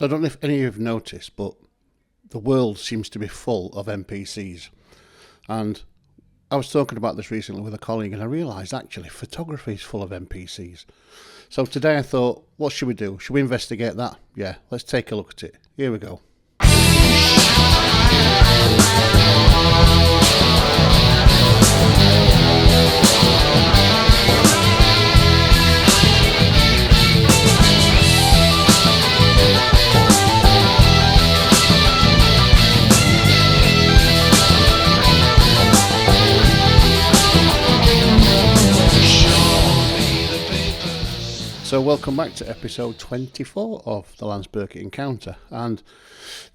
I don't know if any of you have noticed, but the world seems to be full of NPCs. And I was talking about this recently with a colleague, and I realised actually photography is full of NPCs. So today I thought, what should we do? Should we investigate that? Yeah, let's take a look at it. Here we go. So welcome back to episode 24 of the Lance Burkitt Encounter, and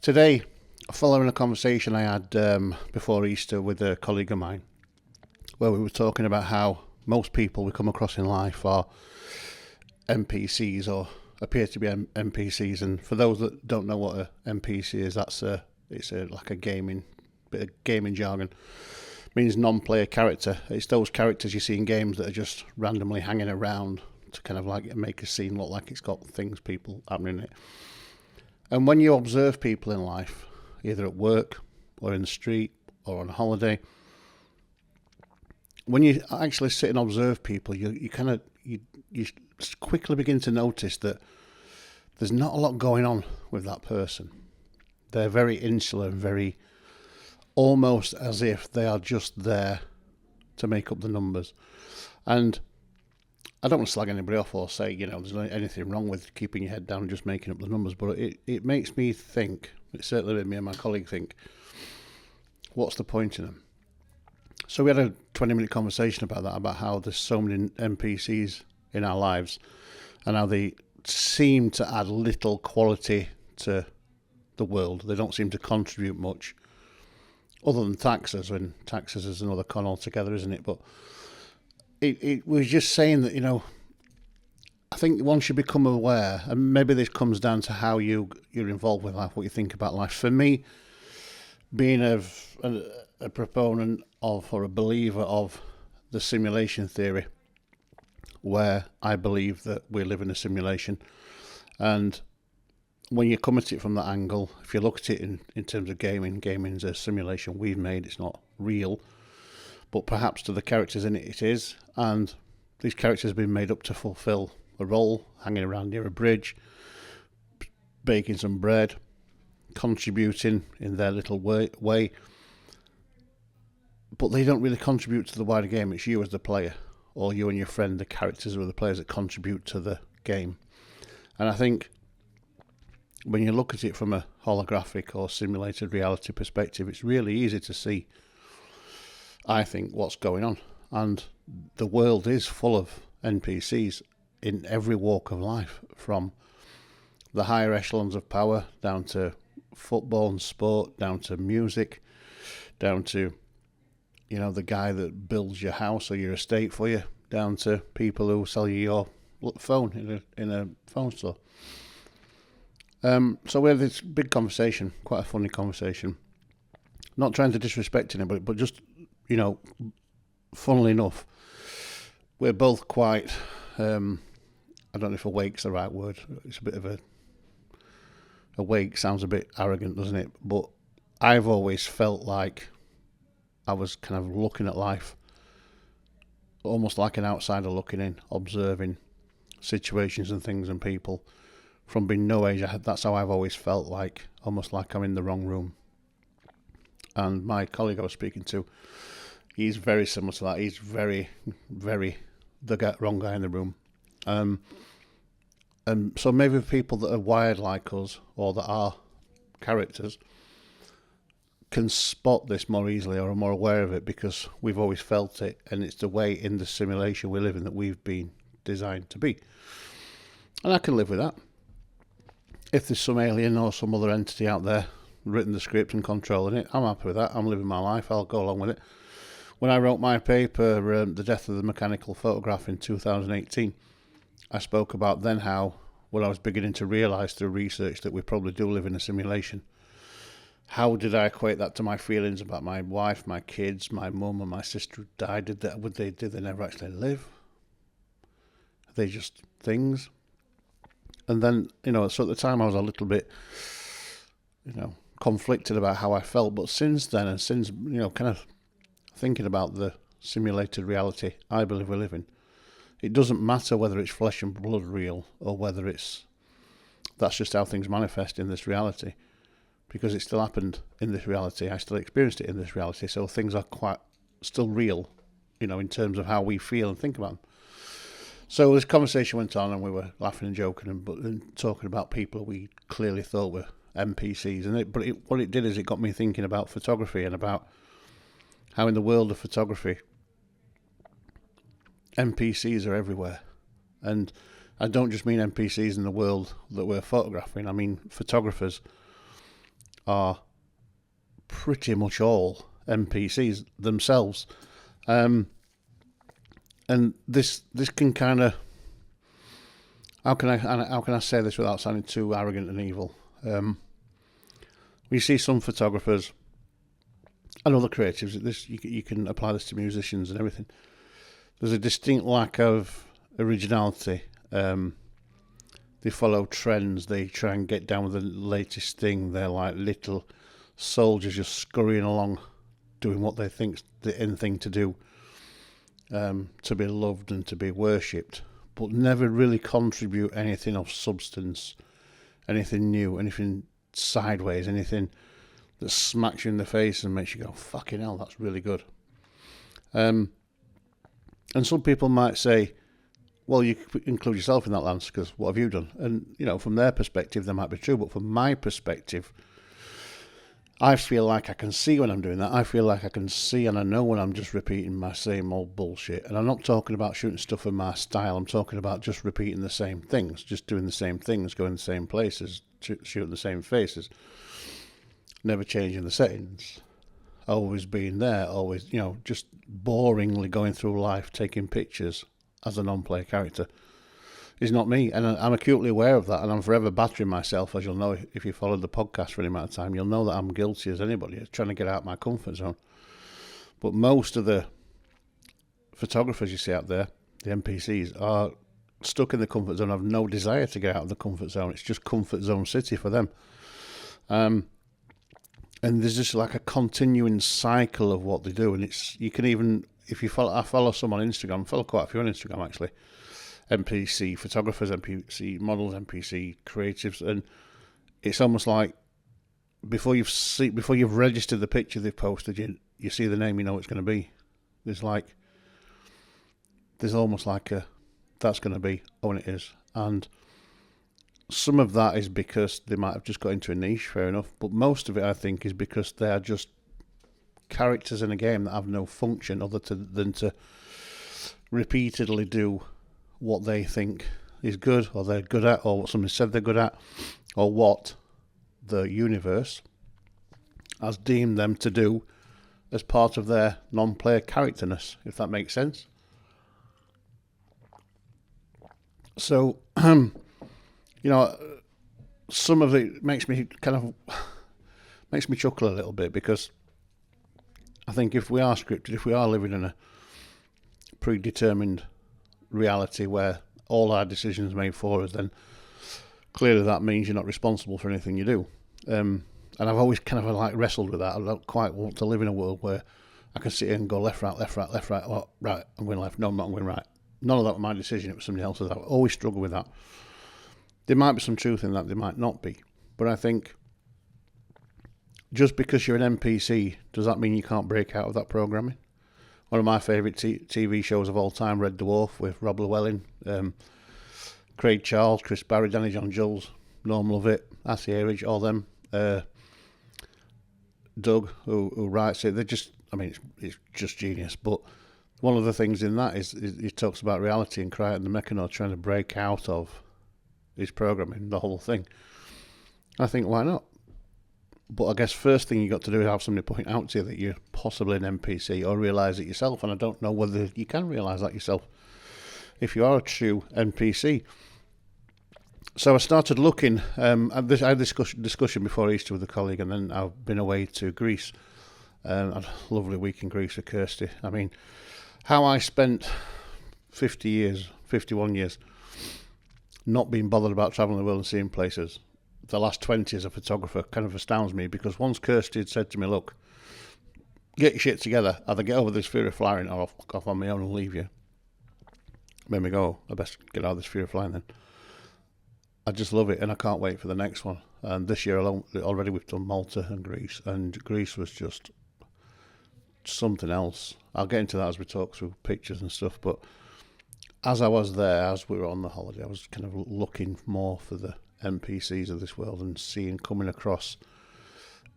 today, following a conversation I had before Easter with a colleague of mine, where we were talking about how most people we come across in life are NPCs or appear to be NPCs, and for those that don't know what an NPC is, it's like a bit of gaming jargon. It means non-player character. It's those characters you see in games that are just randomly hanging around to kind of like make a scene look like it's got people happening in it. And when you observe people in life, either at work or in the street or on holiday, when you actually sit and observe people, you quickly begin to notice that there's not a lot going on with that person. They're very insular, very almost as if they are just there to make up the numbers. And I don't want to slag anybody off or say, there's anything wrong with keeping your head down and just making up the numbers, but it makes me think, it certainly made me and my colleague think, what's the point in them? So we had a 20-minute conversation about that, about how there's so many NPCs in our lives and how they seem to add little quality to the world. They don't seem to contribute much, other than taxes, and taxes is another con altogether, isn't it? But it was just saying that, I think once you become aware, and maybe this comes down to how you're involved with life, what you think about life. For me, being a proponent of, or a believer of, the simulation theory, where I believe that we live in a simulation, and when you come at it from that angle, if you look at it in terms of gaming's a simulation we've made, it's not real. But perhaps to the characters in it, it is. And these characters have been made up to fulfill a role, hanging around near a bridge, baking some bread, contributing in their little way. But they don't really contribute to the wider game. It's you as the player, or you and your friend, the characters are the players that contribute to the game. And I think when you look at it from a holographic or simulated reality perspective, it's really easy to see, I think, what's going on. And the world is full of NPCs in every walk of life, from the higher echelons of power down to football and sport, down to music, down to, the guy that builds your house or your estate for you, down to people who sell you your phone in a phone store. So we had this big conversation, quite a funny conversation. Not trying to disrespect anybody, but just, funnily enough, we're both quite, I don't know if awake's the right word. It's a bit of awake sounds a bit arrogant, doesn't it? But I've always felt like I was kind of looking at life almost like an outsider looking in, observing situations and things and people. From being no age, that's how I've always felt, like almost like I'm in the wrong room. And my colleague I was speaking to, he's very similar to that. He's very, very wrong guy in the room. And so maybe people that are wired like us, or that are characters, can spot this more easily or are more aware of it because we've always felt it, and it's the way in the simulation we live in that we've been designed to be. And I can live with that. If there's some alien or some other entity out there written the script and controlling it, I'm happy with that. I'm living my life. I'll go along with it. When I wrote my paper, The Death of the Mechanical Photograph, in 2018, I spoke about then how, when I was beginning to realise through research that we probably do live in a simulation, how did I equate that to my feelings about my wife, my kids, my mum and my sister who died? Did they never actually live? Are they just things? And then, so at the time I was a little bit, conflicted about how I felt. But since then, and since, kind of thinking about the simulated reality I believe we live in, it doesn't matter whether it's flesh and blood real or whether that's just how things manifest in this reality, because it still happened in this reality. I still experienced it in this reality. So things are quite still real, in terms of how we feel and think about them. So this conversation went on, and we were laughing and joking and talking about people we clearly thought were NPCs. And what it did is it got me thinking about photography and about how in the world of photography, NPCs are everywhere. And I don't just mean NPCs in the world that we're photographing. I mean photographers are pretty much all NPCs themselves. And this can kind of, how can I say this without sounding too arrogant and evil? We see some photographers and other creatives. You can apply this to musicians and everything. There's a distinct lack of originality. They follow trends. They try and get down with the latest thing. They're like little soldiers just scurrying along, doing what they think's the in thing to do, to be loved and to be worshipped, but never really contribute anything of substance, anything new, anything sideways, anything that smacks you in the face and makes you go, fucking hell, that's really good. And some people might say, well, you could include yourself in that, Lance, because what have you done? And, from their perspective, that might be true, but from my perspective, I feel like I can see when I'm doing that. I feel like I can see and I know when I'm just repeating my same old bullshit. And I'm not talking about shooting stuff in my style. I'm talking about just repeating the same things, just doing the same things, going the same places, shooting the same faces, never changing the settings, always being there, always, just boringly going through life, taking pictures as a non-player character is not me. And I'm acutely aware of that, and I'm forever battering myself, as you'll know if you followed the podcast for any amount of time. You'll know that I'm guilty as anybody, trying to get out of my comfort zone. But most of the photographers you see out there, the NPCs, are stuck in the comfort zone, have no desire to get out of the comfort zone. It's just comfort zone city for them. And there's just like a continuing cycle of what they do. And you can even, I follow some on Instagram, I follow quite a few on Instagram actually, NPC photographers, NPC models, NPC creatives, and it's almost like before you've registered the picture they've posted, you see the name, you know it's going to be. There's almost like that's going to be, and it is. And some of that is because they might have just got into a niche, fair enough, but most of it, I think, is because they are just characters in a game that have no function other than to repeatedly do what they think is good, or they're good at, or what somebody said they're good at, or what the universe has deemed them to do as part of their non-player characterness, if that makes sense. So, some of it makes me chuckle a little bit, because I think if we are scripted, if we are living in a predetermined reality where all our decisions are made for us, then clearly that means you're not responsible for anything you do. And I've always kind of wrestled with that. I don't quite want to live in a world where I can sit here and go left, right, left, right, left, right. Oh, right, I'm going left. No, I'm not going right. None of that was my decision. It was somebody else's. I've always struggled with that. There might be some truth in that. There might not be. But I think just because you're an NPC, does that mean you can't break out of that programming? One of my favourite TV shows of all time, Red Dwarf, with Rob Llewellyn, Craig Charles, Chris Barry, Danny John Jules, Norm Lovett, Assy Airage, all them. Doug, who writes it, it's just genius. But one of the things in that is he talks about reality and Crichton the Mechano trying to break out of his programming, the whole thing. I think, why not? But I guess first thing you got to do is have somebody point out to you that you're possibly an NPC, or realise it yourself. And I don't know whether you can realise that yourself if you are a true NPC. So I started looking. I had this discussion before Easter with a colleague, and then I've been away to Greece. I had a lovely week in Greece with Kirsty. I mean, how I spent 51 years not being bothered about travelling the world and seeing places, the last 20 as a photographer kind of astounds me, because once Kirsty had said to me, look, get your shit together, either get over this fear of flying or I'll fuck off on my own and leave you. Made me go, I best get out of this fear of flying then. I just love it, and I can't wait for the next one. And this year alone, already we've done Malta and Greece was just something else. I'll get into that as we talk through pictures and stuff, but as I was there, as we were on the holiday, I was kind of looking more for the NPCs of this world and coming across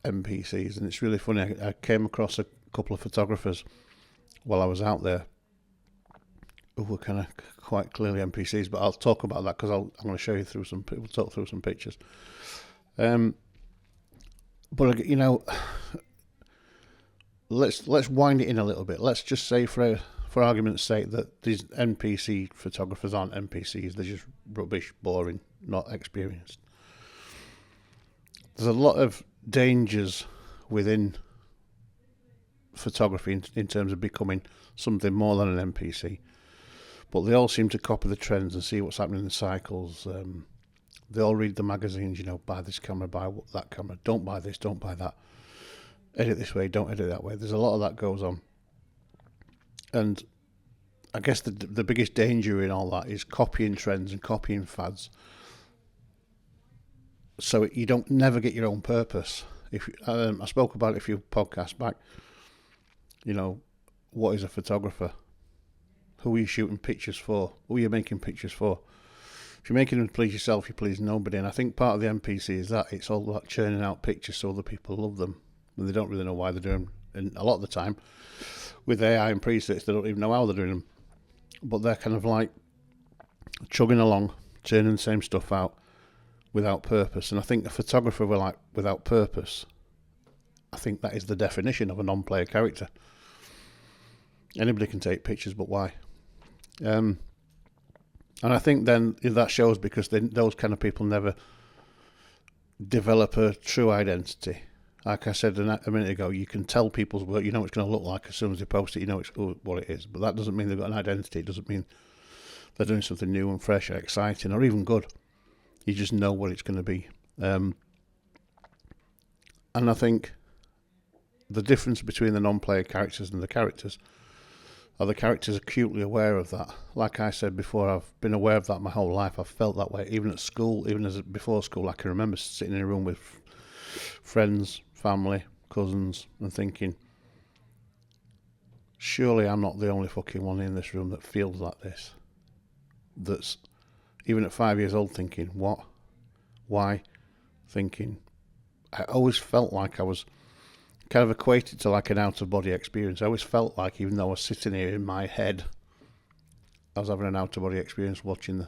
NPCs. And it's really funny, I came across a couple of photographers while I was out there who were kind of quite clearly NPCs, but I'll talk about that because I'm going to show you through we'll talk through some pictures. But you know, let's wind it in a little bit. Let's just say, for argument's sake, that these NPC photographers aren't NPCs. They're just rubbish, boring, not experienced. There's a lot of dangers within photography in terms of becoming something more than an NPC. But they all seem to copy the trends and see what's happening in the cycles. They all read the magazines, you know, buy this camera, buy that camera, don't buy this, don't buy that. Edit this way, don't edit that way. There's a lot of that goes on. And I guess the biggest danger in all that is copying trends and copying fads. So you don't never get your own purpose. I spoke about it a few podcasts back. You know, what is a photographer? Who are you shooting pictures for? Who are you making pictures for? If you're making them to please yourself, you please nobody. And I think part of the NPC is that it's all about churning out pictures so other people love them. And they don't really know why they're doing them. And a lot of the time, with AI and presets, they don't even know how they're doing them. But they're kind of like chugging along, churning the same stuff out without purpose. And I think a photographer without purpose, I think that is the definition of a non-player character. Anybody can take pictures, but why? And I think then that shows because those kind of people never develop a true identity. Like I said a minute ago, you can tell people's work, you know what it's going to look like as soon as they post it, you know what it is. But that doesn't mean they've got an identity. It doesn't mean they're doing something new and fresh or exciting or even good. You just know what it's going to be. And I think the difference between the non-player characters and the characters are the characters acutely aware of that. Like I said before, I've been aware of that my whole life. I've felt that way, even at school, even before school. I can remember sitting in a room with friends, family, cousins, and thinking, surely I'm not the only fucking one in this room that feels like this. That's, even at 5 years old, thinking, what? Why? Thinking, I always felt like I was kind of equated to like an out-of-body experience. I always felt like, even though I was sitting here in my head, I was having an out-of-body experience watching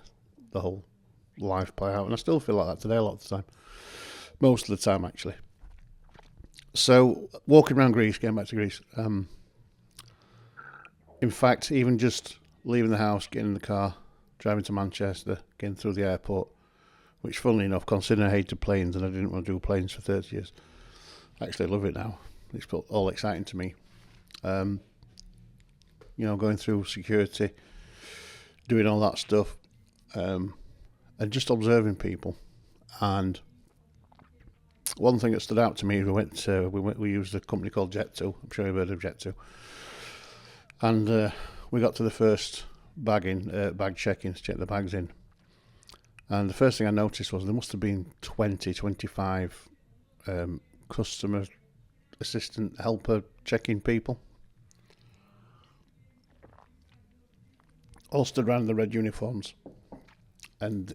the whole life play out. And I still feel like that today a lot of the time. Most of the time, actually. So, walking around Greece, getting back to Greece. In fact, even just leaving the house, getting in the car, driving to Manchester, getting through the airport, which, funnily enough, considering I hated planes and I didn't want to do planes for 30 years, I actually love it now. It's all exciting to me. You know, going through security, doing all that stuff, and just observing people. And one thing that stood out to me, we used a company called Jet2. I'm sure you've heard of Jet2. And we got to the first bag check-in to check the bags in. And the first thing I noticed was there must have been 25 customer assistant helper check-in people. All stood around in the red uniforms. And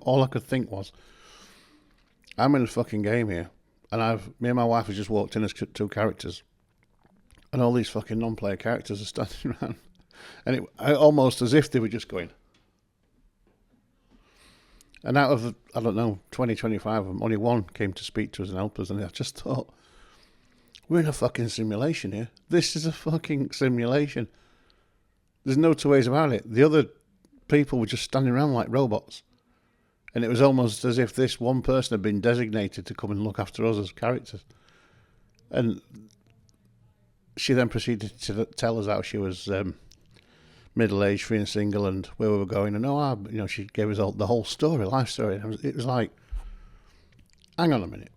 all I could think was, I'm in a fucking game here. And me and my wife have just walked in as two characters. And all these fucking non-player characters are standing around. And almost as if they were just going. And out of, 25 of them, only one came to speak to us and help us. And I just thought, we're in a fucking simulation here. This is a fucking simulation. There's no two ways about it. The other people were just standing around like robots. And it was almost as if this one person had been designated to come and look after us as characters. And she then proceeded to tell us how she was middle-aged, free and single, and where we were going. And she gave us the whole story, life story. And it was like, hang on a minute.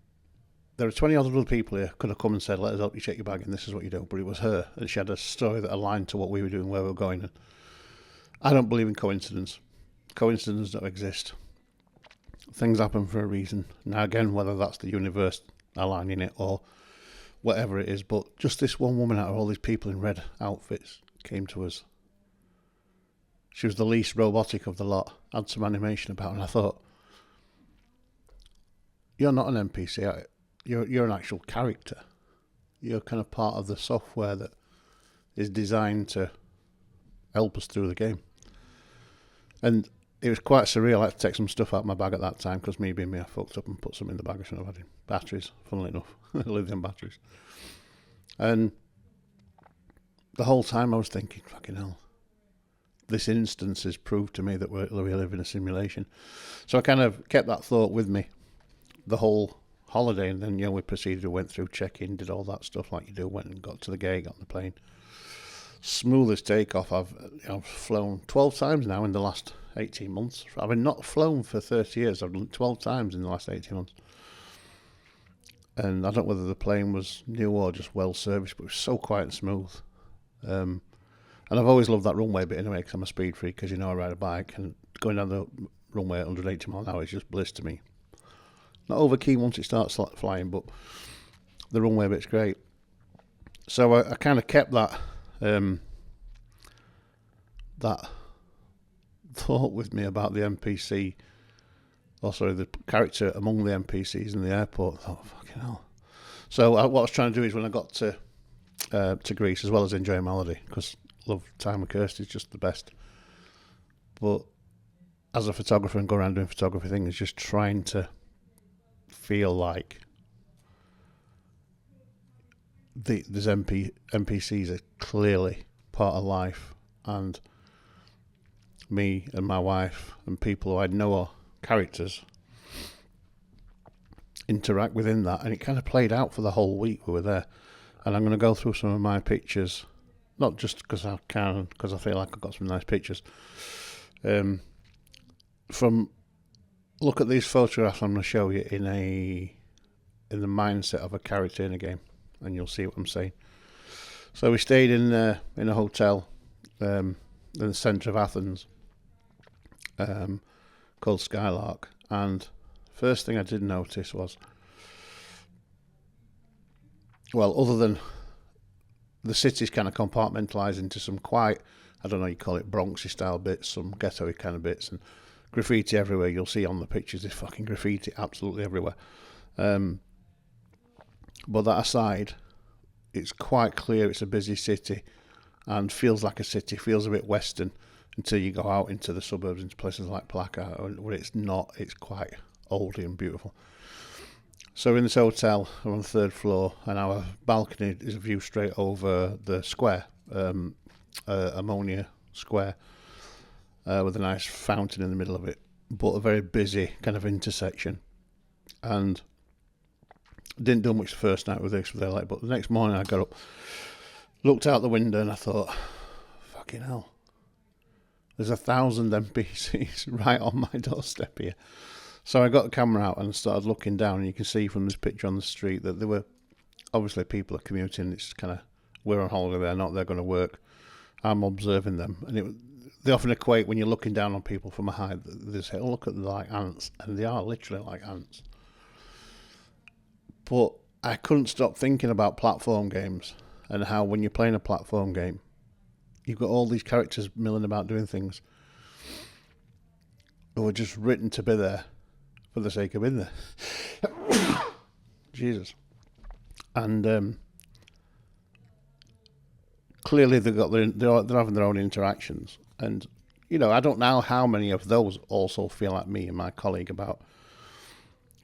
There are 20 other people here could have come and said, let us help you check your bag, and this is what you do. But it was her, and she had a story that aligned to what we were doing, where we were going. And I don't believe in coincidence. Coincidences don't exist. Things happen for a reason. Now again, whether that's the universe aligning it or whatever it is, but just this one woman out of all these people in red outfits came to us. She was the least robotic of the lot, had some animation about her, and I thought, you're not an NPC, you're an actual character. You're kind of part of the software that is designed to help us through the game. And it was quite surreal. I had to take some stuff out of my bag at that time, because me being me, I fucked up and put some in the bag I shouldn't have had in. Batteries, funnily enough, lithium batteries. And the whole time I was thinking, fucking hell, this instance has proved to me that we live in a simulation. So I kind of kept that thought with me the whole holiday, and then we proceeded, we went through check-in, did all that stuff like you do, went and got to the gate, got on the plane. Smoothest takeoff. I've flown 12 times now in the last 18 months. I've been not flown for 30 years. I've done 12 times in the last 18 months. And I don't know whether the plane was new or just well serviced, but it was so quiet and smooth. And I've always loved that runway bit anyway, because I'm a speed freak, because I ride a bike, and going down the runway at 180 miles an hour is just bliss to me. Not over keen once it starts flying, but the runway bit's great. So I kind of kept that that thought with me about the NPC, the character among the NPCs in the airport. I thought, fucking hell. So what I was trying to do is, when I got to Greece, as well as enjoying my holiday, because love time with Kirsty is just the best. But as a photographer and go around doing photography things, just trying to feel like these NPCs are clearly part of life, and me and my wife and people who I know are characters interact within that, and it kind of played out for the whole week we were there. And I'm going to go through some of my pictures, not just because I can, because I feel like I've got some nice pictures. Look at these photographs I'm going to show you in the mindset of a character in a game, and you'll see what I'm saying. So we stayed in a hotel in the centre of Athens, called Skylark, and first thing I did notice was, well, other than the city's kind of compartmentalised into some quite, I don't know, you call it Bronxy style bits, some ghetto-y kind of bits, and graffiti everywhere. You'll see on the pictures there's fucking graffiti absolutely everywhere. But that aside, it's quite clear it's a busy city and feels like a city, feels a bit western until you go out into the suburbs, into places like Plateau, where it's not, it's quite oldie and beautiful. So we're in this hotel, we're on the third floor, and our balcony is a view straight over the square, Ammonia Square, with a nice fountain in the middle of it, but a very busy kind of intersection. And didn't do much the first night with this, but the next morning I got up, looked out the window, and I thought, fucking hell, there's 1,000 NPCs right on my doorstep here. So I got the camera out and started looking down, and you can see from this picture on the street that there were, obviously people are commuting, it's kind of, we're on holiday, they're not, they're going to work. I'm observing them, and they often equate, when you're looking down on people from a height, they say, oh, look at them like ants, and they are literally like ants. But I couldn't stop thinking about platform games, and how when you're playing a platform game, you've got all these characters milling about doing things who are just written to be there for the sake of being there. Jesus. And clearly they're having their own interactions, and I don't know how many of those also feel like me and my colleague about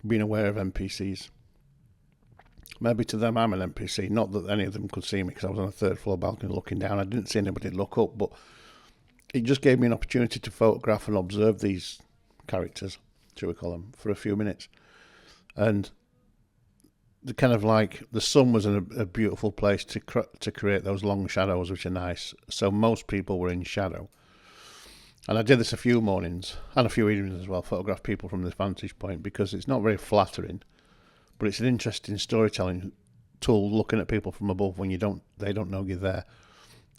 being aware of NPCs. Maybe to them I'm an NPC, not that any of them could see me, because I was on a third floor balcony looking down. I didn't see anybody look up, but it just gave me an opportunity to photograph and observe these characters, shall we call them, for a few minutes. And the kind of like the sun was in a beautiful place to create those long shadows, which are nice. So most people were in shadow. And I did this a few mornings and a few evenings as well, photograph people from this vantage point, because it's not very flattering, but it's an interesting storytelling tool, looking at people from above when they don't know you're there,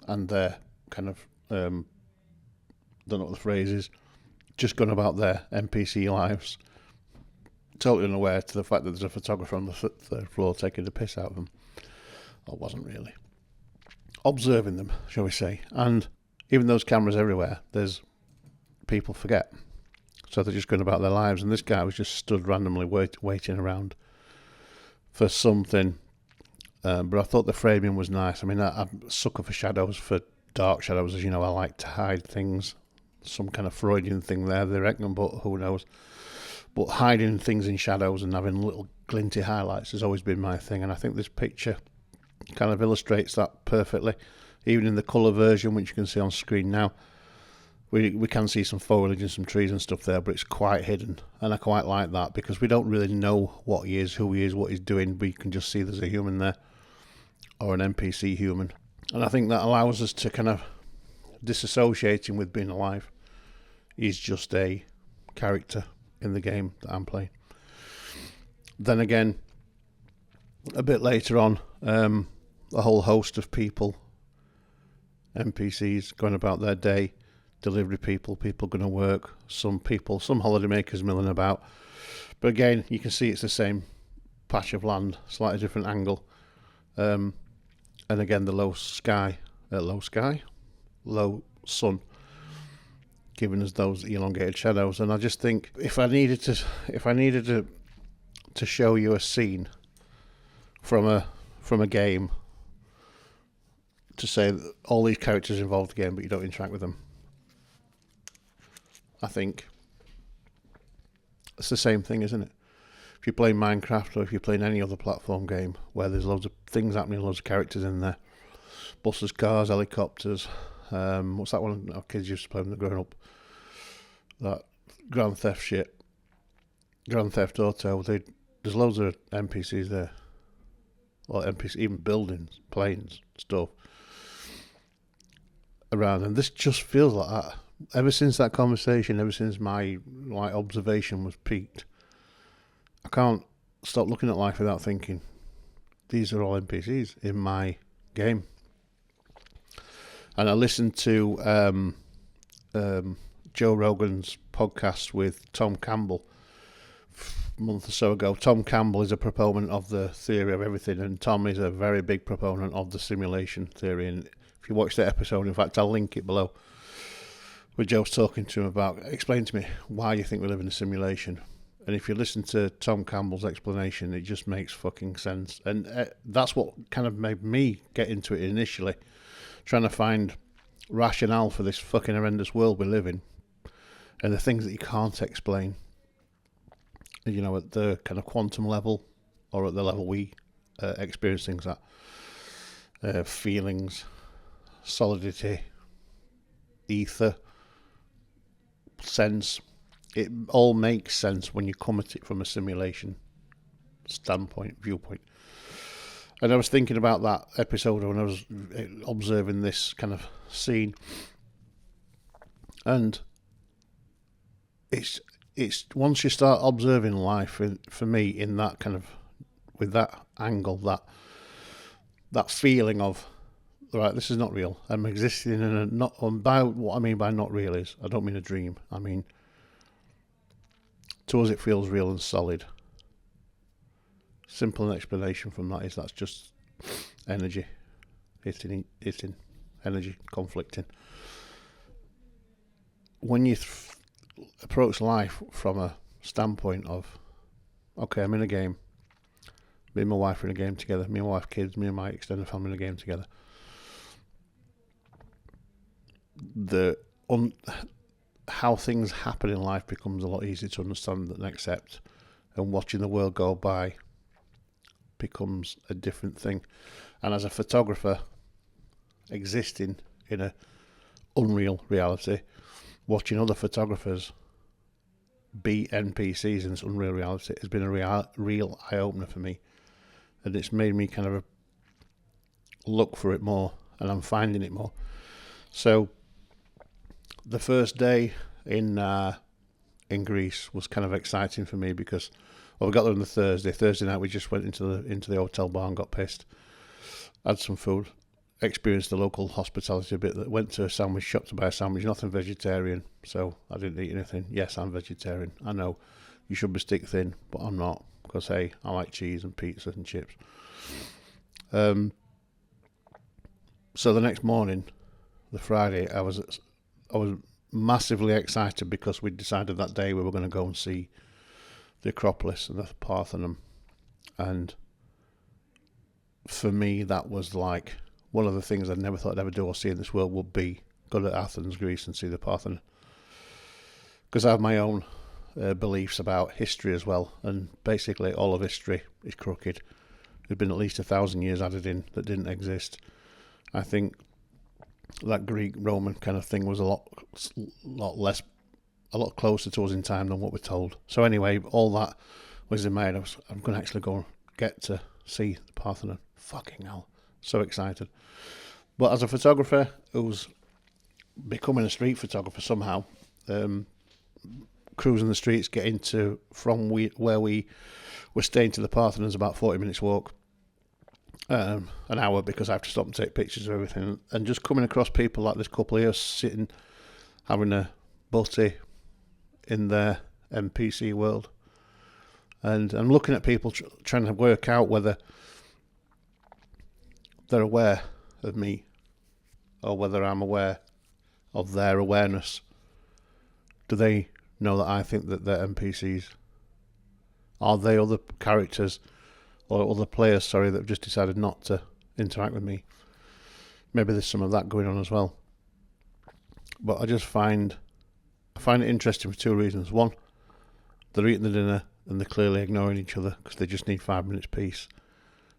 and they're kind of don't know what the phrase is, just going about their NPC lives, totally unaware to the fact that there's a photographer on the third floor taking the piss out of them. Or wasn't really. Observing them, shall we say. And even those cameras everywhere, there's people forget. So they're just going about their lives. And this guy was just stood randomly waiting around for something. But I thought the framing was nice. I mean, I'm a sucker for shadows, for dark shadows. As you know, I like to hide things. Some kind of Freudian thing there, they reckon, but who knows. But hiding things in shadows and having little glinty highlights has always been my thing. And I think this picture kind of illustrates that perfectly. Even in the colour version, which you can see on screen now, we can see some foliage and some trees and stuff there, but it's quite hidden. And I quite like that, because we don't really know what he is, who he is, what he's doing, but you can just see there's a human there, or an NPC human. And I think that allows us to kind of disassociate him with being alive. He's just a character in the game that I'm playing. Then again, a bit later on, a whole host of people, NPCs, going about their day, delivery people going to work, some holiday makers milling about. But again, you can see it's the same patch of land, slightly different angle. And again, the low sun, giving us those elongated shadows. And I just think if I needed to show you a scene from a game, to say that all these characters involved in the game, but you don't interact with them, I think it's the same thing, isn't it? If you're playing Minecraft, or if you're playing any other platform game where there's loads of things happening, loads of characters in there, buses, cars, helicopters, what's that one our kids used to play when they're growing up? That Grand Theft Auto. There's loads of NPCs there. Well, NPCs, even buildings, planes, stuff around, and this just feels like that. Ever since that conversation, ever since my observation was peaked, I can't stop looking at life without thinking, these are all NPCs in my game. And I listened to Joe Rogan's podcast with Tom Campbell a month or so ago. Tom Campbell is a proponent of the theory of everything, and Tom is a very big proponent of the simulation theory. And if you watch that episode, in fact, I'll link it below, where Joe's talking to him about, explain to me why you think we live in a simulation. And if you listen to Tom Campbell's explanation, it just makes fucking sense. And that's what kind of made me get into it initially, trying to find rationale for this fucking horrendous world we live in, and the things that you can't explain, you know, at the kind of quantum level, or at the level we experience things at. Feelings, solidity, ether, sense. It all makes sense when you come at it from a simulation viewpoint. And I was thinking about that episode when I was observing this kind of scene, and it's once you start observing life, for me, in that kind of, with that angle, that feeling of, right, this is not real. I'm existing in a not. By what I mean by not real is, I don't mean a dream. I mean, to us it feels real and solid. Simple explanation from that is that's just energy hitting energy conflicting. When you approach life from a standpoint of, okay, I'm in a game, me and my wife are in a game together, me and my wife, kids, me and my extended family in a game together, how things happen in life becomes a lot easier to understand and accept, and watching the world go by becomes a different thing. And as a photographer existing in a unreal reality, watching other photographers be NPCs in this unreal reality has been a real eye-opener for me. and it's made me kind of look for it more, and I'm finding it more. So the first day in Greece was kind of exciting for me because, well, we got there on the Thursday night we just went into the hotel bar and got pissed, had some food, experienced the local hospitality a bit, went to a sandwich shop to buy a sandwich, nothing vegetarian, so I didn't eat anything. Yes, I'm vegetarian, I know, you should be stick thin, but I'm not, because hey, I like cheese and pizza and chips. So the next morning, the Friday, I was massively excited because we'd decided that day we were going to go and see the Acropolis and the Parthenon, and for me that was like one of the things I never thought I'd ever do or see in this world would be go to Athens, Greece and see the Parthenon, because I have my own beliefs about history as well, and basically all of history is crooked. There's been at least 1,000 years added in that didn't exist. I think that Greek Roman kind of thing was a lot closer to us in time than what we're told. So anyway, all that was in my head. I'm going to actually go and get to see the Parthenon. Fucking hell, so excited. But as a photographer who's becoming a street photographer somehow, cruising the streets, getting to from where we were staying to the Parthenon is about 40 minutes walk. An hour, because I have to stop and take pictures of everything, and just coming across people like this couple here sitting having a butty in their NPC world, and I'm looking at people trying to work out whether they're aware of me or whether I'm aware of their awareness. Do they know that I think that they're NPCs? Are they other characters or other players, that have just decided not to interact with me? Maybe there's some of that going on as well. But I just find it interesting for two reasons. One, they're eating the dinner and they're clearly ignoring each other because they just need 5 minutes peace.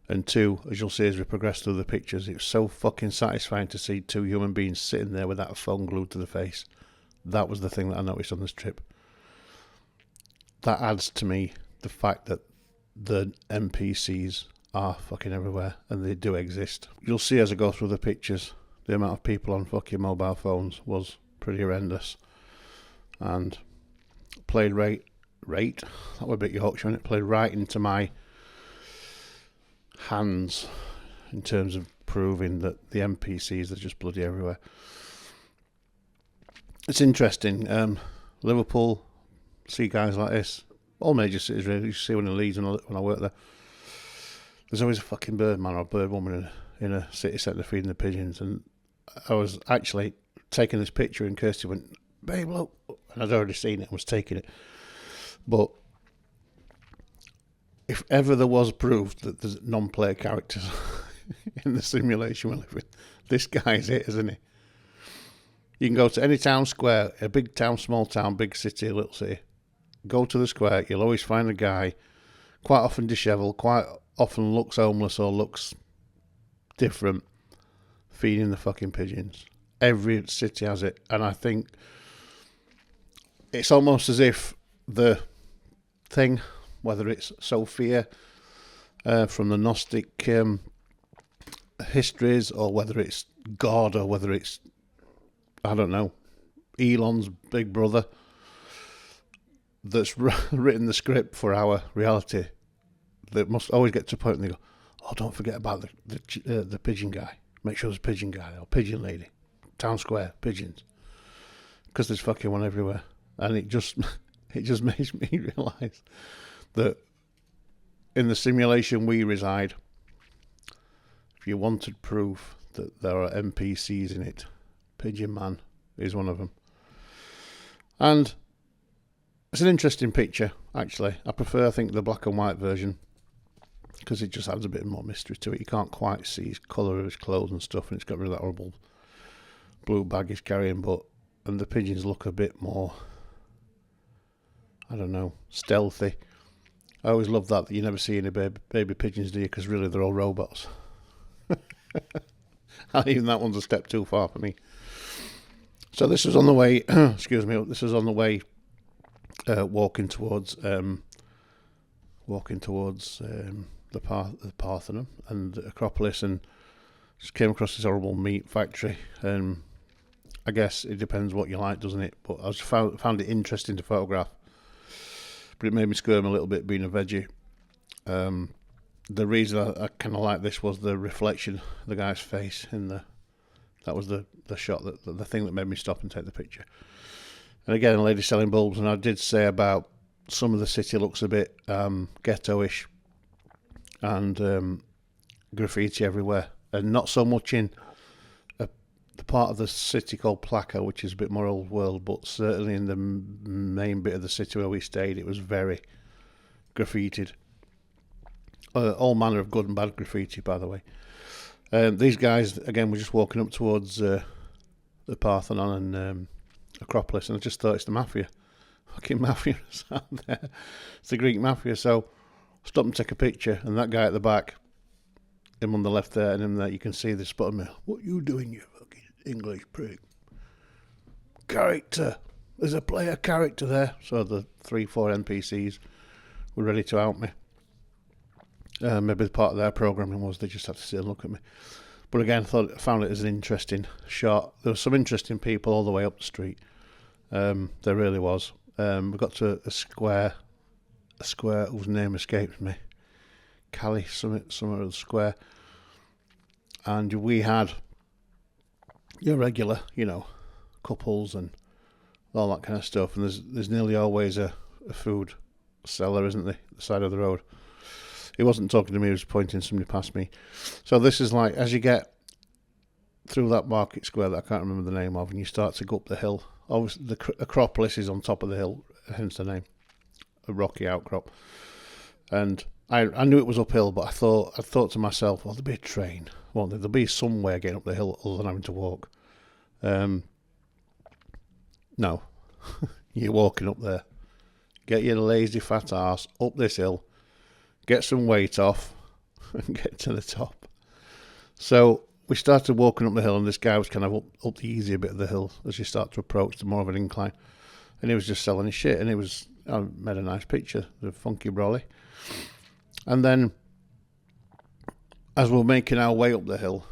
And two, as you'll see as we progress through the pictures, it's so fucking satisfying to see two human beings sitting there without a phone glued to the face. That was the thing that I noticed on this trip. That adds to me the fact that the NPCs are fucking everywhere, and they do exist. You'll see as I go through the pictures, the amount of people on fucking mobile phones was pretty horrendous, and played that was a bit Yorkshire, and it played right into my hands in terms of proving that the NPCs are just bloody everywhere. It's interesting. Liverpool, see guys like this. All major cities really. You see when in Leeds when I work there. There's always a fucking bird man or a bird woman in a city centre feeding the pigeons. And I was actually taking this picture and Kirsty went, "Babe, look." And I'd already seen it and was taking it. But if ever there was proof that there's non-player characters in the simulation we live in, this guy's it, isn't he? You can go to any town square, a big town, small town, big city, little city. Go to the square, you'll always find a guy, quite often dishevelled, quite often looks homeless or looks different, feeding the fucking pigeons. Every city has it, and I think it's almost as if the thing, whether it's Sophia from the Gnostic histories, or whether it's God, or whether it's, I don't know, Elon's big brother, that's written the script for our reality, that must always get to a point and they go, "Oh, don't forget about the pigeon guy. Make sure there's a pigeon guy or pigeon lady. Town square, pigeons." Because there's fucking one everywhere. And it just makes me realise that in the simulation we reside, if you wanted proof that there are NPCs in it, Pigeon Man is one of them. And it's an interesting picture, actually. I prefer, I think, the black and white version because it just adds a bit more mystery to it. You can't quite see his colour of his clothes and stuff, and it's got rid of that horrible blue bag he's carrying, and the pigeons look a bit more, I don't know, stealthy. I always love that you never see any baby pigeons, do you? Because really they're all robots. Even that one's a step too far for me. So this was on the way, excuse me, this was on the way walking towards the Parthenon and the Acropolis, and just came across this horrible meat factory. And I guess it depends what you like, doesn't it? But I just found it interesting to photograph. But it made me squirm a little bit being a veggie. The reason I kind of like this was the reflection of the guy's face in that was the shot, the thing that made me stop and take the picture. And again, a lady selling bulbs, and I did say about some of the city looks a bit ghetto-ish and graffiti everywhere, and not so much in the part of the city called Plateau, which is a bit more old world, but certainly in the main bit of the city where we stayed, it was very graffitied. All manner of good and bad graffiti, by the way. These guys, again, were just walking up towards the Parthenon and Acropolis, and I just thought, it's the mafia. Fucking mafia is out there. It's the Greek mafia. So stop and take a picture, and that guy at the back, him on the left there, and him there, you can see the spot of me. What you doing, you fucking English prick? Character. There's a player character there. So the 3-4 NPCs were ready to out me. Maybe part of their programming was they just had to sit and look at me. But again, I found it as an interesting shot. There were some interesting people all the way up the street. There really was. We got to a square whose name escapes me. Cali, some of the square. And we had your regular, couples and all that kind of stuff. And there's nearly always a food seller, isn't there, at the side of the road. He wasn't talking to me, he was pointing somebody past me. So this is like, as you get through that market square that I can't remember the name of, and you start to go up the hill. Obviously, the Acropolis is on top of the hill, hence the name, a rocky outcrop. And I knew it was uphill, but I thought to myself, well, there'll be a train, won't there? There'll be some way of getting up the hill other than having to walk. No, you're walking up there. Get your lazy fat arse up this hill, get some weight off, and get to the top. So we started walking up the hill, and this guy was kind of up the easier bit of the hill as you start to approach the more of an incline. And he was just selling his shit, and I made a nice picture, the funky brolly. And then, as we're making our way up the hill,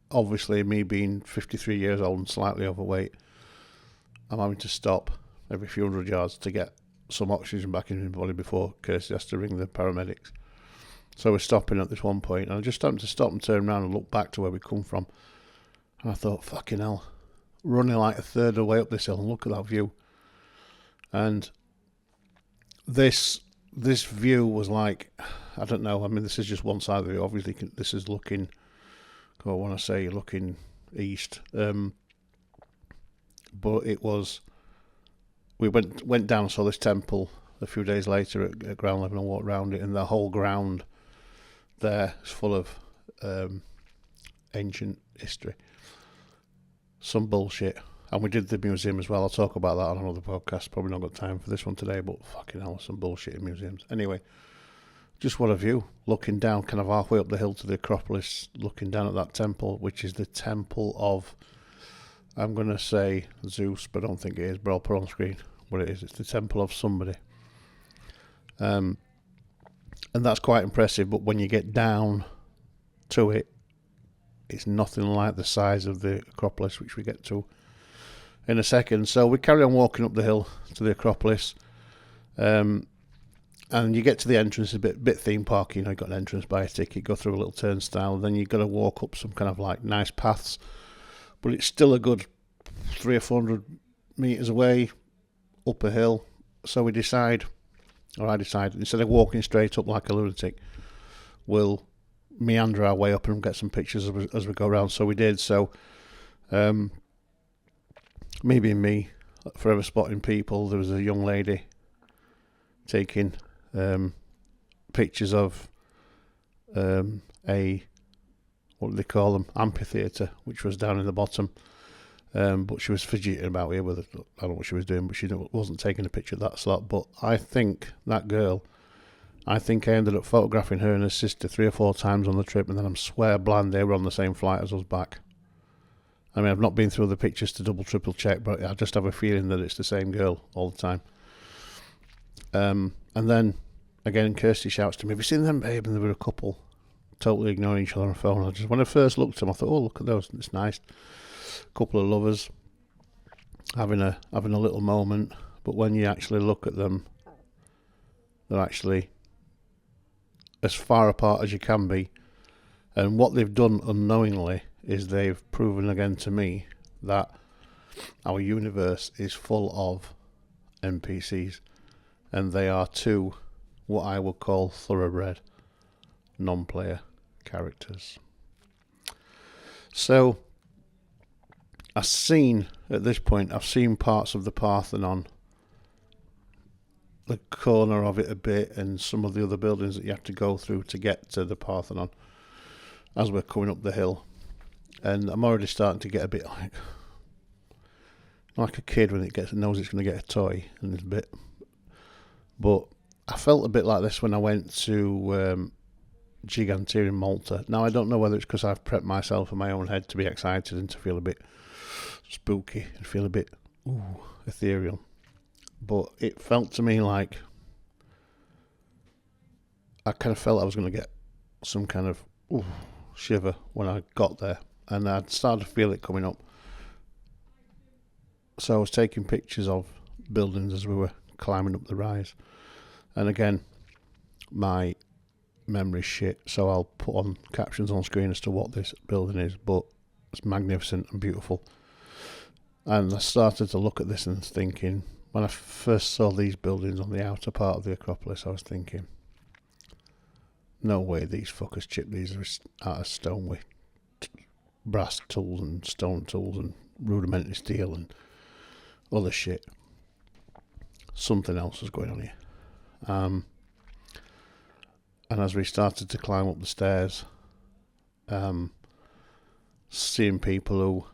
obviously me being 53 years old and slightly overweight, I'm having to stop every few hundred yards to get some oxygen back in my body before Kirsty has to ring the paramedics. So we're stopping at this one point, and I just happened to stop and turn around and look back to where we come from. And I thought, fucking hell, running like a third of the way up this hill, and look at that view. And this view was like, I don't know, I mean, this is just one side of the view. Obviously, this is looking, when I say looking east. But it was, we went down and saw this temple a few days later at ground level and walked around it, and the whole ground there is full of ancient history. Some bullshit. And we did the museum as well. I'll talk about that on another podcast. Probably not got time for this one today, but fucking hell, some bullshit in museums. Anyway, just what a view. Looking down kind of halfway up the hill to the Acropolis, looking down at that temple, which is the temple of, I'm going to say Zeus, but I don't think it is, but I'll put on screen what it is. It's the temple of somebody. And that's quite impressive, but when you get down to it, it's nothing like the size of the Acropolis, which we get to in a second. So we carry on walking up the hill to the Acropolis, and you get to the entrance, a bit theme park, you got an entrance, buy a ticket, go through a little turnstile, then you've got to walk up some kind of like nice paths, but it's still a good 300 or 400 metres away up a hill. So I decided, instead of walking straight up like a lunatic, we'll meander our way up and get some pictures as we go around. So we did. So me being me, forever spotting people, there was a young lady taking pictures of a, what do they call them, amphitheatre, which was down in the bottom. But she was fidgeting about here with it. I don't know what she was doing, but she wasn't taking a picture of that slot. But I think that girl, I ended up photographing her and her sister 3 or 4 times on the trip, and then I'm swear blind they were on the same flight as us back. I mean, I've not been through the pictures to triple check, but I just have a feeling that it's the same girl all the time. And then again, Kirsty shouts to me, "Have you seen them, babe?" And there were a couple totally ignoring each other on the phone. When I first looked at them, I thought, "Oh, look at those! It's nice." Couple of lovers having a little moment, but when you actually look at them, they're actually as far apart as you can be. And what they've done unknowingly is they've proven again to me that our universe is full of NPCs, and they are two what I would call thoroughbred non-player characters. So I've seen parts of the Parthenon, the corner of it a bit, and some of the other buildings that you have to go through to get to the Parthenon as we're coming up the hill. And I'm already starting to get a bit like a kid when it knows it's going to get a toy, and it's a bit. But I felt a bit like this when I went to Gigantea in Malta. Now, I don't know whether it's because I've prepped myself in my own head to be excited and to feel a bit spooky and feel a bit ethereal, but it felt to me like I kind of felt I was going to get some kind of shiver when I got there, and I'd started to feel it coming up. So I was taking pictures of buildings as we were climbing up the rise, and again, my memory's shit, so I'll put on captions on screen as to what this building is, but it's magnificent and beautiful. And I started to look at this and thinking, when I first saw these buildings on the outer part of the Acropolis, I was thinking, no way these fuckers chipped these out of stone with brass tools and stone tools and rudimentary steel and other shit. Something else was going on here. And as we started to climb up the stairs, seeing people who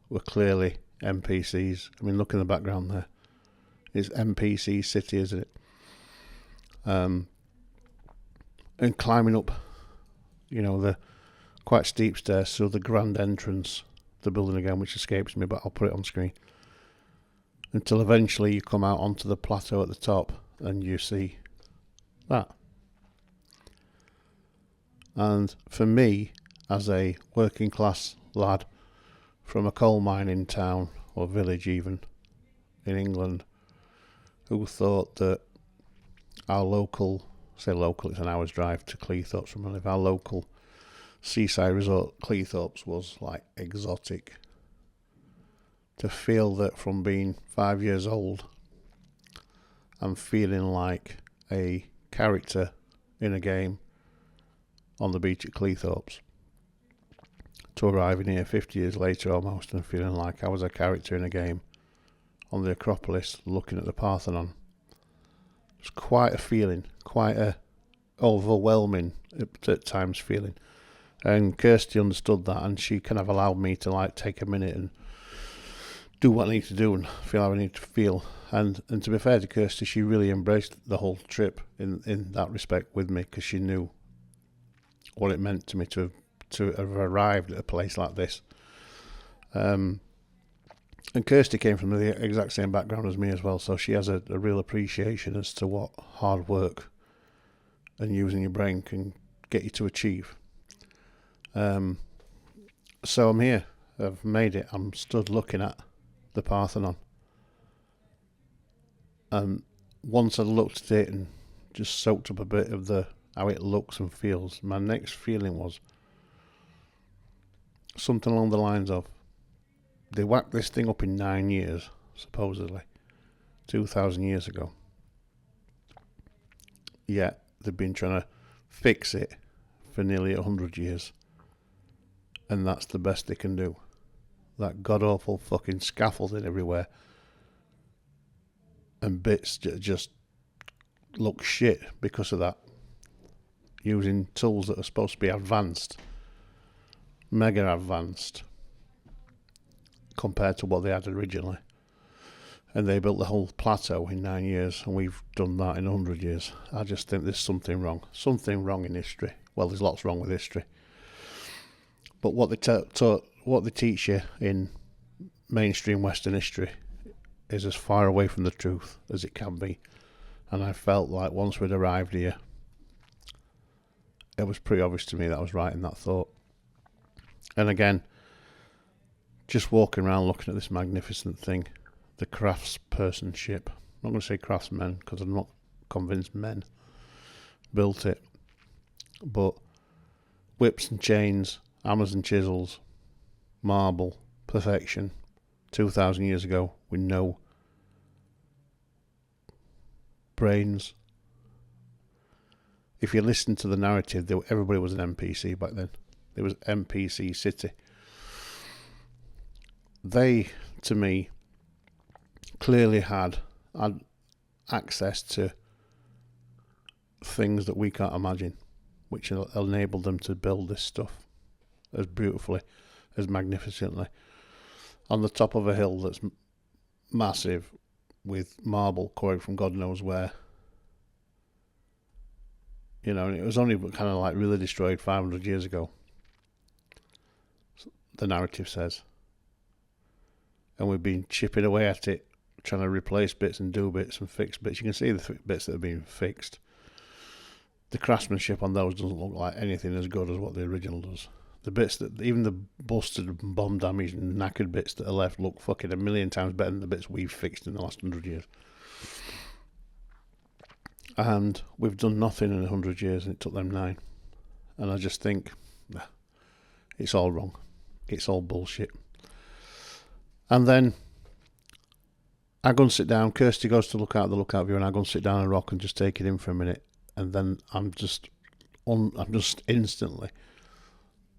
were clearly NPCs. I mean, look in the background there. It's NPC City, isn't it? And climbing up, the quite steep stairs to the grand entrance, the building again, which escapes me, but I'll put it on screen. Until eventually you come out onto the plateau at the top and you see that. And for me, as a working class lad from a coal mining town or village even in England, who thought that our local, it's an hour's drive to Cleethorpes from where I live, our local seaside resort Cleethorpes was like exotic. To feel that from being 5 years old and feeling like a character in a game on the beach at Cleethorpes, to arriving here 50 years later almost and feeling like I was a character in a game on the Acropolis looking at the Parthenon. It's quite a feeling, quite a overwhelming at times feeling. And Kirsty understood that, and she kind of allowed me to take a minute and do what I need to do and feel how I need to feel. And to be fair to Kirsty, she really embraced the whole trip in that respect with me, because she knew what it meant to me to have arrived at a place like this. And Kirsty came from the exact same background as me as well, so she has a real appreciation as to what hard work and using your brain can get you to achieve. So I'm here. I've made it. I'm stood looking at the Parthenon. And once I looked at it and just soaked up a bit of how it looks and feels, my next feeling was something along the lines of, they whacked this thing up in 9 years, supposedly, 2,000 years ago. Yet they've been trying to fix it for nearly 100 years. And that's the best they can do. That god-awful fucking scaffolding everywhere. And bits just look shit because of that. Using tools that are supposed to be advanced. Mega advanced. Compared to what they had originally. And they built the whole plateau in 9 years, and we've done that in 100 years. I just think there's something wrong. Something wrong in history. Well, there's lots wrong with history. But what they teach you in mainstream Western history is as far away from the truth as it can be. And I felt like once we'd arrived here, it was pretty obvious to me that I was right in that thought. And again, just walking around looking at this magnificent thing, the craftspersonship. I'm not going to say craftsmen because I'm not convinced men built it. But whips and chains, hammers and chisels, marble, perfection, 2,000 years ago with no brains. If you listen to the narrative, everybody was an NPC back then. There was NPC city. They, to me, clearly had access to things that we can't imagine, which enabled them to build this stuff as beautifully, as magnificently, on the top of a hill that's massive, with marble quarried from God knows where. You know, and it was only kind of like really destroyed 500 years ago, the narrative says. And we've been chipping away at it, trying to replace bits and do bits and fix bits. You can see the bits that have been fixed. The craftsmanship on those doesn't look like anything as good as what the original does. The bits that, even the busted, bomb damaged and knackered bits that are left look fucking a million times better than the bits we've fixed in the last 100 years. And we've done nothing in 100 years and it took them 9. And I just think, it's all wrong. It's all bullshit. And then I go and sit down. Kirsty goes to look out the lookout view, and I go and sit down on a rock and just take it in for a minute. And then I'm just instantly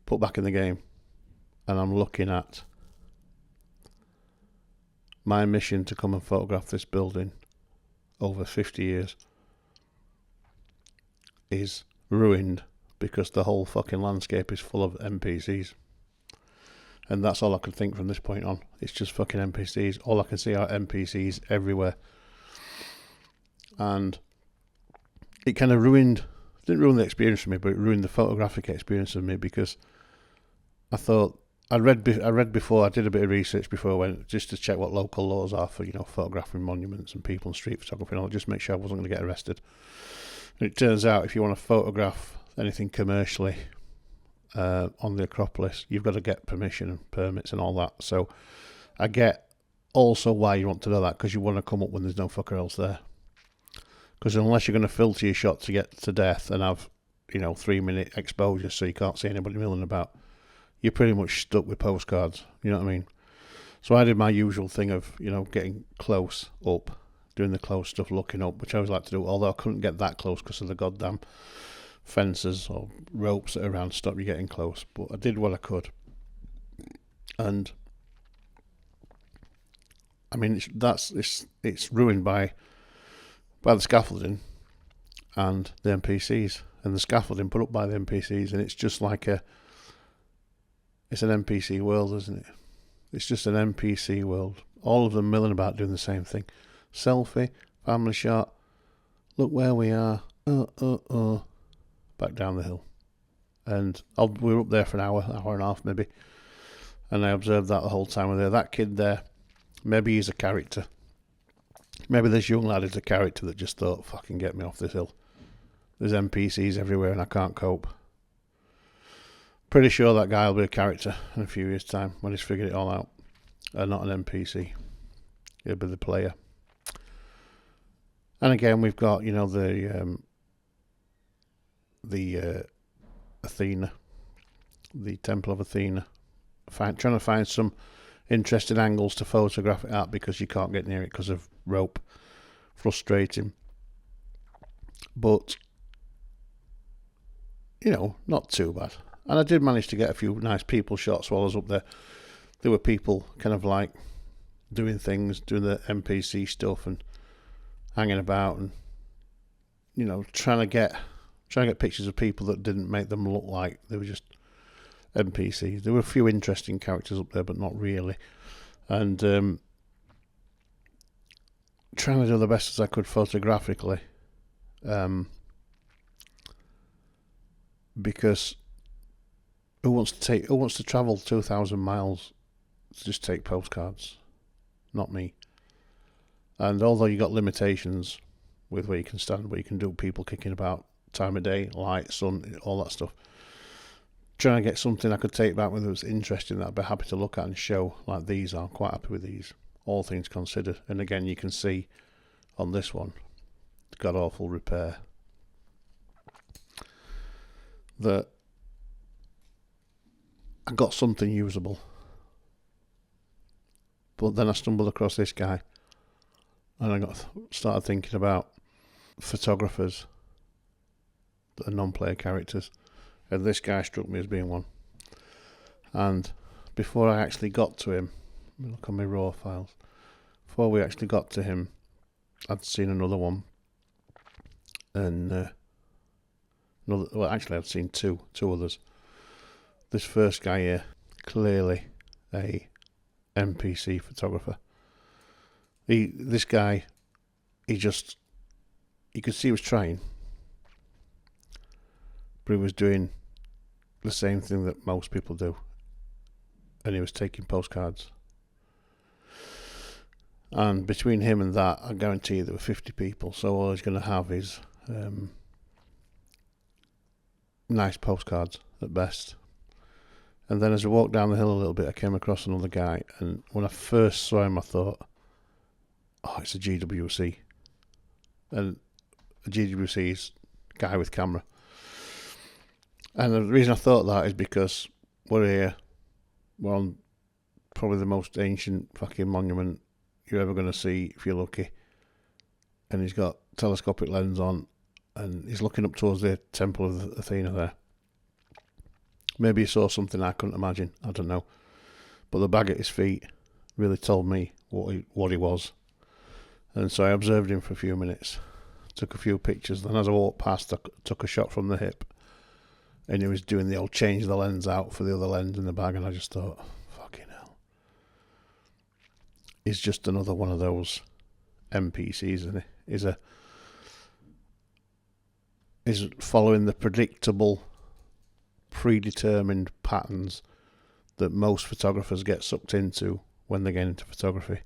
put back in the game, and I'm looking at my mission to come and photograph this building over 50 years is ruined because the whole fucking landscape is full of NPCs. And that's all I could think from this point on. It's just fucking NPCs. All I can see are NPCs everywhere. And it kind of didn't ruin the experience for me, but it ruined the photographic experience of me, because I thought, I read before, I did a bit of research before I went, just to check what local laws are for, photographing monuments and people and street photography, and I'll just make sure I wasn't going to get arrested. And it turns out if you want to photograph anything commercially on the Acropolis, you've got to get permission and permits and all that. So I get also why you want to know that, because you want to come up when there's no fucker else there. Because unless you're going to filter your shot to get to death and have, 3-minute exposure so you can't see anybody milling about, you're pretty much stuck with postcards. You know what I mean? So I did my usual thing of, getting close up, doing the close stuff, looking up, which I always like to do, although I couldn't get that close because of the goddamn fences or ropes that are around to stop you getting close. But I did what I could. And I mean, it's ruined by the scaffolding and the NPCs, and the scaffolding put up by the NPCs, and it's just like it's an NPC world, isn't it? It's just an NPC world. All of them milling about doing the same thing. Selfie, family shot, look where we are, back down the hill. And we were up there for an hour and a half maybe, and I observed that the whole time we were there. That kid there, maybe he's a character. Maybe this young lad is a character that just thought, fucking get me off this hill. There's NPCs everywhere and I can't cope. Pretty sure that guy will be a character in a few years' time when he's figured it all out. Not an NPC. He'll be the player. And again, we've got, the Athena, the Temple of Athena. Trying to find some interesting angles to photograph it at, because you can't get near it because of rope. Frustrating. But, not too bad. And I did manage to get a few nice people shots while I was up there. There were people kind of like doing things, doing the NPC stuff and hanging about and, trying to get pictures of people that didn't make them look like they were just NPCs. There were a few interesting characters up there, but not really. And trying to do the best as I could photographically, because who wants to travel 2,000 miles to just take postcards? Not me. And although you got limitations with where you can stand, where you can do people kicking about, time of day, light, sun, all that stuff. Trying to get something I could take back with that was interesting that I'd be happy to look at and show, like these. I'm quite happy with these, all things considered. And again, you can see on this one, god awful repair, that I got something usable. But then I stumbled across this guy, and I started thinking about photographers that are non-player characters, and this guy struck me as being one. And before I actually got to him, let me look on my raw files. Before we actually got to him, I'd seen another one, and I'd seen two others. This first guy here, clearly a NPC photographer. This guy, you could see he was trying, but he was doing the same thing that most people do, and he was taking postcards. And between him and that, I guarantee you there were 50 people, so all he's going to have is nice postcards at best. And then as I walked down the hill a little bit, I came across another guy, and when I first saw him I thought, oh, it's a GWC. And a GWC is guy with camera. And the reason I thought that is because we're on probably the most ancient fucking monument you're ever going to see if you're lucky. And he's got telescopic lens on, and he's looking up towards the temple of Athena there. Maybe he saw something I couldn't imagine, I don't know. But the bag at his feet really told me what he was. And so I observed him for a few minutes, took a few pictures, then as I walked past I took a shot from the hip, and he was doing the old change the lens out for the other lens in the bag, and I just thought, fucking hell. He's just another one of those NPCs, isn't he? He's following the predictable, predetermined patterns that most photographers get sucked into when they get into photography.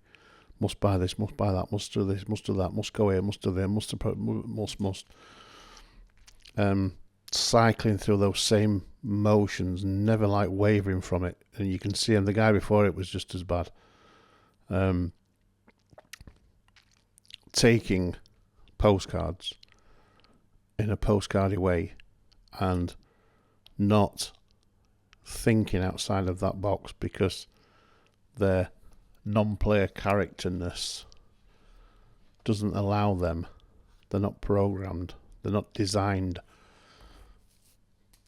Must buy this, must buy that, must do this, must do that, must go here, must do there, must. Cycling through those same motions, never like wavering from it. And you can see him, the guy before it was just as bad. Taking postcards in a postcardy way and not thinking outside of that box because their non-player characterness doesn't allow them. They're not programmed. They're not designed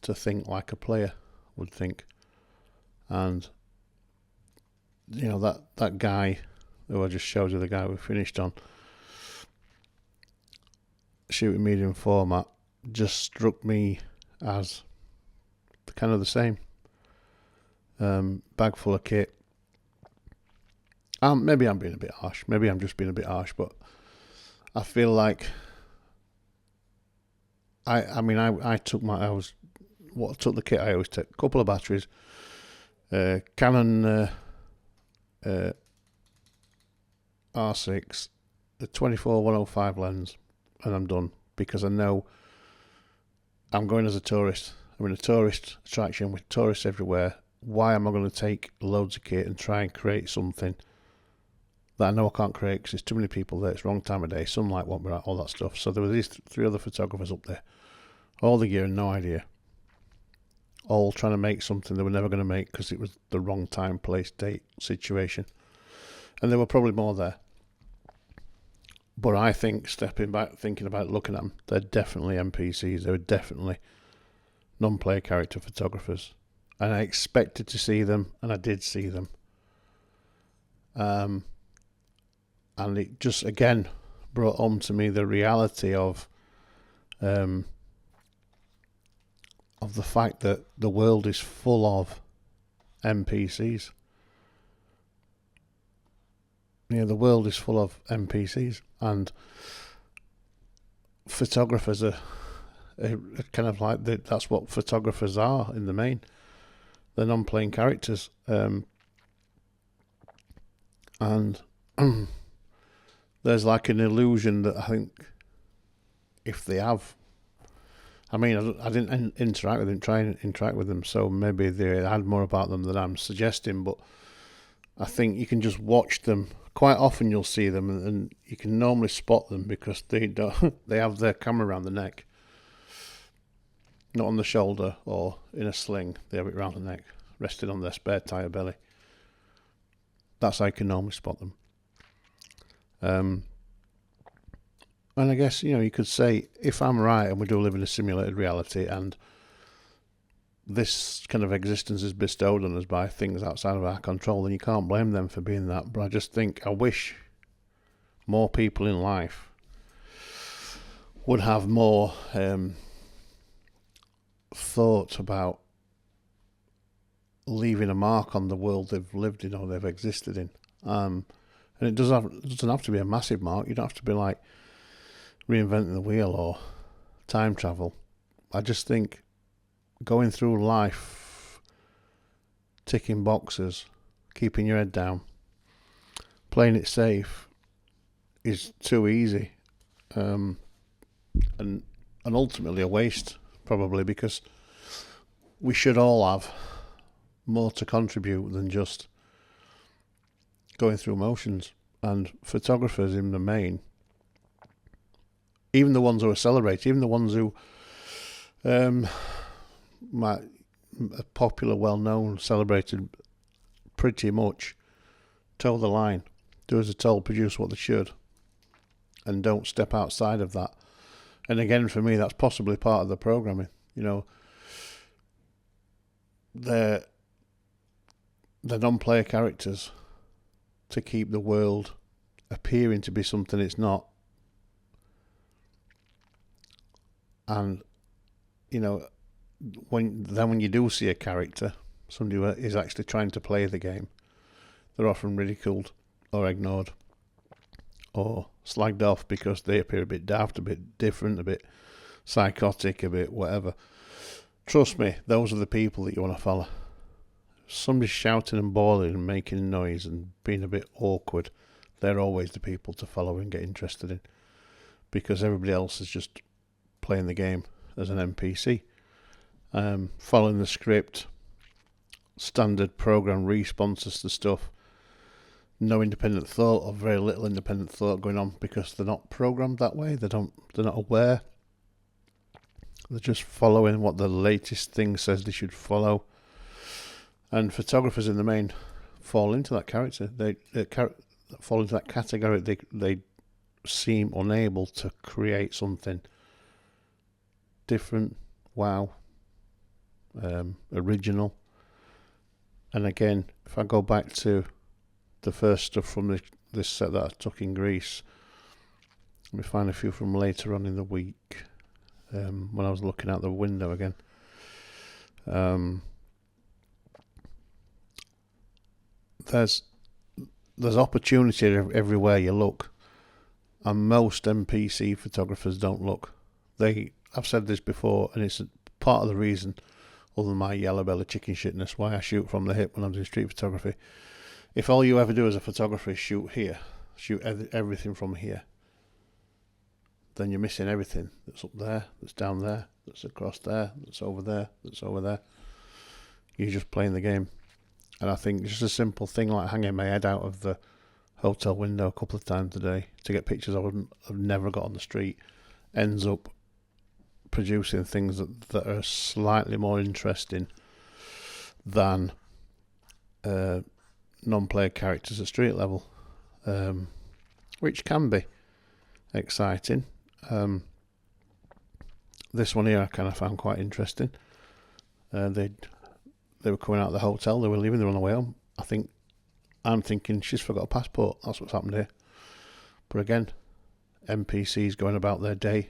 to think like a player would think. And you know, that guy who I just showed you, the guy we finished on, shooting medium format, just struck me as kind of the same. Bag full of kit. Maybe I'm being a bit harsh. Maybe I'm just being a bit harsh, but I feel like I took the kit I always take. A couple of batteries, Canon R6, the 24-105 lens, and I'm done, because I know I'm going as a tourist. I'm in a tourist attraction with tourists everywhere. Why am I going to take loads of kit and try and create something that I know I can't create because there's too many people there, it's wrong time of day, sunlight won't be right, all that stuff. So there were these three other photographers up there, all the gear and no idea, all trying to make something they were never going to make because it was the wrong time, place, date, situation. And there were probably more there. But I think, stepping back, thinking about looking at them, they're definitely NPCs. They were definitely non-player character photographers. And I expected to see them, and I did see them. And it just, again, brought home to me the reality of the fact that the world is full of NPCs. Yeah, the world is full of NPCs, and photographers are kind of like that's what photographers are in the main. They're non-playing characters, and there's like an illusion that I think if they have. I mean, I didn't interact with them, try and interact with them, so maybe they had more about them than I'm suggesting, but I think you can just watch them. Quite often you'll see them, and you can normally spot them because they have their camera around the neck. Not on the shoulder or in a sling, they have it around the neck, resting on their spare tyre belly. That's how you can normally spot them. And I guess, you could say, if I'm right and we do live in a simulated reality and this kind of existence is bestowed on us by things outside of our control, then you can't blame them for being that. But I just think, I wish more people in life would have more thought about leaving a mark on the world they've lived in or they've existed in. And it doesn't have to be a massive mark. You don't have to be like reinventing the wheel or time travel. I just think going through life, ticking boxes, keeping your head down, playing it safe is too easy, and ultimately a waste, probably, because we should all have more to contribute than just going through motions. And photographers in the main, even the ones who are celebrated, even the ones who are popular, well-known, celebrated, pretty much toe the line, do as they're told, produce what they should, and don't step outside of that. And again, for me, that's possibly part of the programming. They're non-player characters to keep the world appearing to be something it's not. And when you do see a character, somebody who is actually trying to play the game, they're often ridiculed or ignored or slagged off because they appear a bit daft, a bit different, a bit psychotic, a bit whatever. Trust me, those are the people that you want to follow. Somebody's shouting and bawling and making noise and being a bit awkward, they're always the people to follow and get interested in, because everybody else is just playing the game as an NPC, following the script, standard program responses to stuff, no independent thought or very little independent thought going on because they're not programmed that way. They're not aware. They're just following what the latest thing says they should follow. And photographers in the main fall into that character. They fall into that category. They seem unable to create something different, wow, original. And again, if I go back to the first stuff from this set that I took in Greece, let me find a few from later on in the week, when I was looking out the window again. There's opportunity everywhere you look, and most NPC photographers don't look. I've said this before, and it's part of the reason, other than my yellow belly chicken shitness, why I shoot from the hip when I'm doing street photography. If all you ever do as a photographer is shoot here, shoot everything from here, then you're missing everything that's up there, that's down there, that's across there, that's over there, that's over there. You're just playing the game. And I think just a simple thing like hanging my head out of the hotel window a couple of times a day to get pictures I wouldn't have never got on the street ends up producing things that are slightly more interesting than non-player characters at street level, which can be exciting. This one here I kind of found quite interesting. They were coming out of the hotel, they were leaving, they were on the way home. I'm thinking she's forgot a passport, that's what's happened here. But again, NPCs going about their day,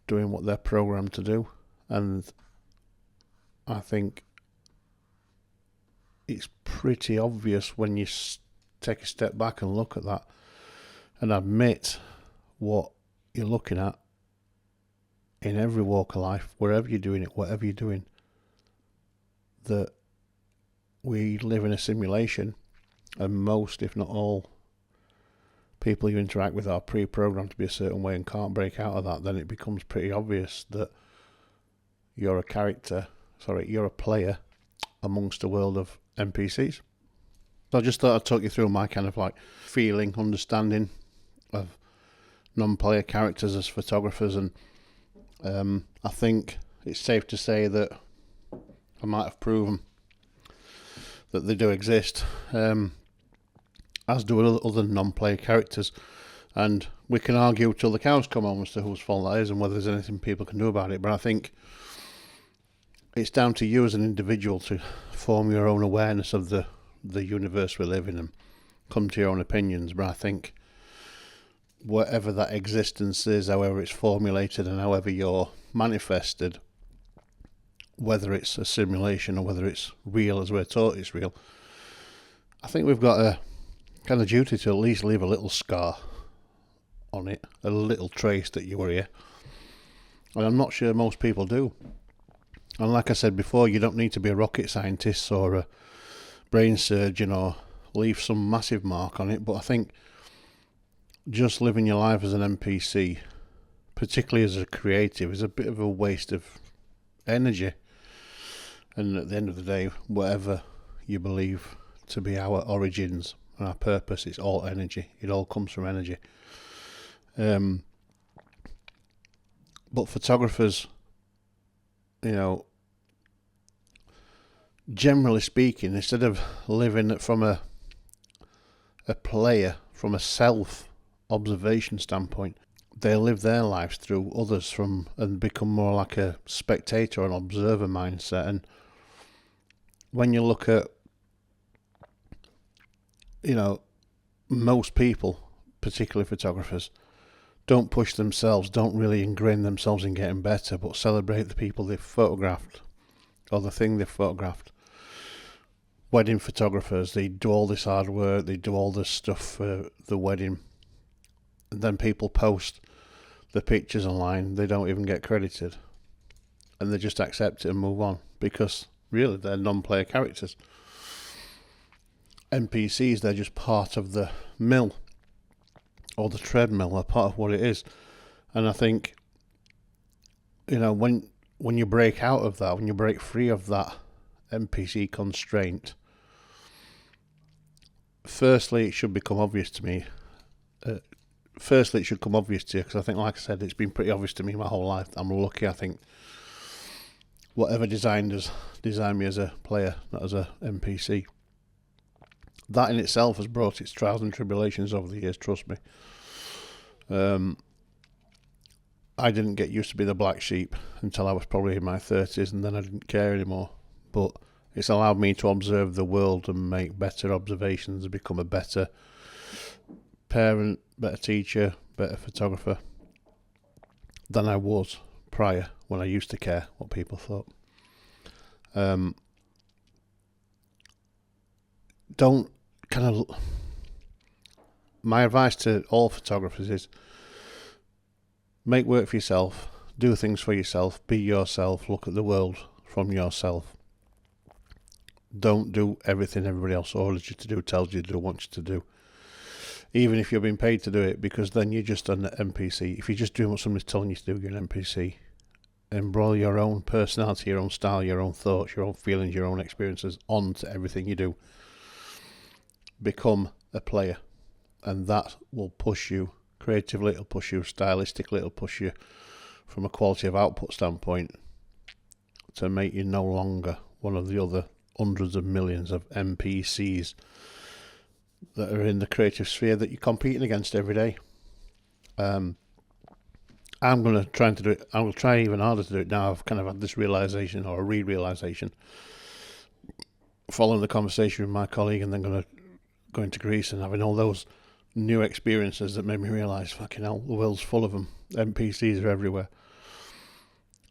doing what they're programmed to do. And I think it's pretty obvious when you take a step back and look at that and admit what you're looking at in every walk of life, wherever you're doing it, whatever you're doing, that we live in a simulation, and most, if not all, people you interact with are pre-programmed to be a certain way and can't break out of that, then it becomes pretty obvious that you're a player amongst a world of NPCs. So I just thought I'd talk you through my kind of like feeling, understanding of non-player characters as photographers, and I think it's safe to say that I might have proven that they do exist, as do other non-player characters, and we can argue till the cows come home as to whose fault that is and whether there's anything people can do about it, but I think it's down to you as an individual to form your own awareness of the universe we live in and come to your own opinions. But I think whatever that existence is, however it's formulated and however you're manifested, whether it's a simulation or whether it's real as we're taught it's real, I think we've got a kind of duty to at least leave a little scar on it, a little trace that you were here. And I'm not sure most people do. And like I said before, you don't need to be a rocket scientist or a brain surgeon or leave some massive mark on it, but I think just living your life as an NPC, particularly as a creative, is a bit of a waste of energy. And at the end of the day, whatever you believe to be our origins and our purpose, it's all energy. It all comes from energy. But photographers, generally speaking, instead of living from a player, from a self-observation standpoint, they live their lives through others and become more like a spectator or an observer mindset. And when you look at, most people, particularly photographers, don't push themselves, don't really ingrain themselves in getting better, but celebrate the people they've photographed or the thing they've photographed. Wedding photographers, they do all this hard work, they do all this stuff for the wedding, and then people post the pictures online, they don't even get credited, and they just accept it and move on, because really they're non-player characters. NPCs, they're just part of the mill or the treadmill, they're part of what it is. And I think, when you break out of that, when you break free of that NPC constraint, firstly, it should become obvious to me. Firstly, it should come obvious to you, because I think, like I said, it's been pretty obvious to me my whole life. I'm lucky, I think. Whatever designed me as a player, not as a NPC. That in itself has brought its trials and tribulations over the years, trust me. I didn't get used to be the black sheep until I was probably in my 30s, and then I didn't care anymore. But it's allowed me to observe the world and make better observations and become a better parent, better teacher, better photographer than I was prior, when I used to care what people thought. My advice to all photographers is make work for yourself, do things for yourself, be yourself, look at the world from yourself. Don't do everything everybody else orders you to do, tells you to do, wants you to do. Even if you're being paid to do it, because then you're just an NPC. If you're just doing what somebody's telling you to do, you're an NPC. Embroil your own personality, your own style, your own thoughts, your own feelings, your own experiences onto everything you do. Become a player, and that will push you creatively, it'll push you stylistically, it'll push you from a quality of output standpoint to make you no longer one of the other hundreds of millions of NPCs that are in the creative sphere that you're competing against every day. I'm going to try to do it. I will try even harder to do it now. I've kind of had this realization, or a re-realization, following the conversation with my colleague, and then going to Greece and having all those new experiences that made me realise, fucking hell, the world's full of them. NPCs are everywhere,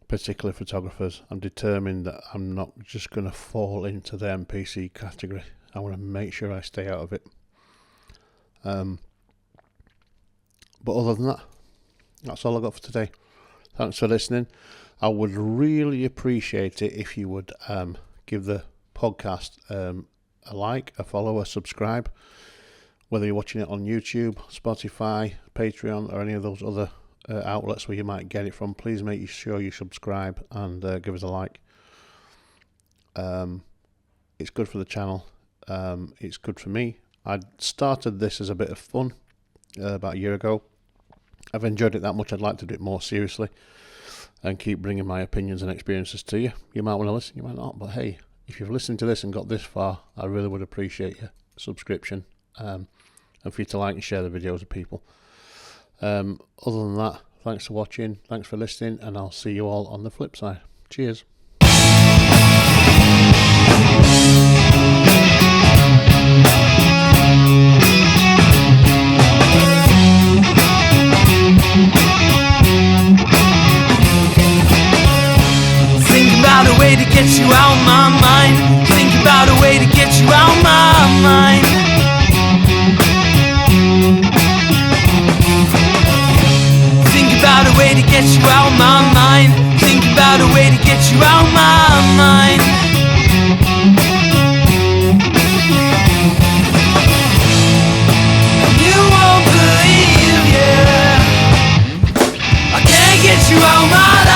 particularly photographers. I'm determined that I'm not just going to fall into the NPC category. I want to make sure I stay out of it. But other than that, that's all I got for today. Thanks for listening. I would really appreciate it if you would give the podcast a like, a follow, a subscribe, whether you're watching it on YouTube, Spotify, Patreon, or any of those other outlets where you might get it from, please make sure you subscribe and give us a like. It's good for the channel. It's good for me. I started this as a bit of fun about a year ago. I've enjoyed it that much, I'd like to do it more seriously and keep bringing my opinions and experiences to you. You might want to listen, you might not, but hey, if you've listened to this and got this far, I really would appreciate your subscription, and for you to like and share the videos with people. Other than that, thanks for watching, thanks for listening, and I'll see you all on the flip side. Cheers. About a way to get you out of my mind. Think about a way to get you out of my mind. Think about a way to get you out of my mind. Think about a way to get you out of my mind. You won't believe, yeah, I can't get you out of my life.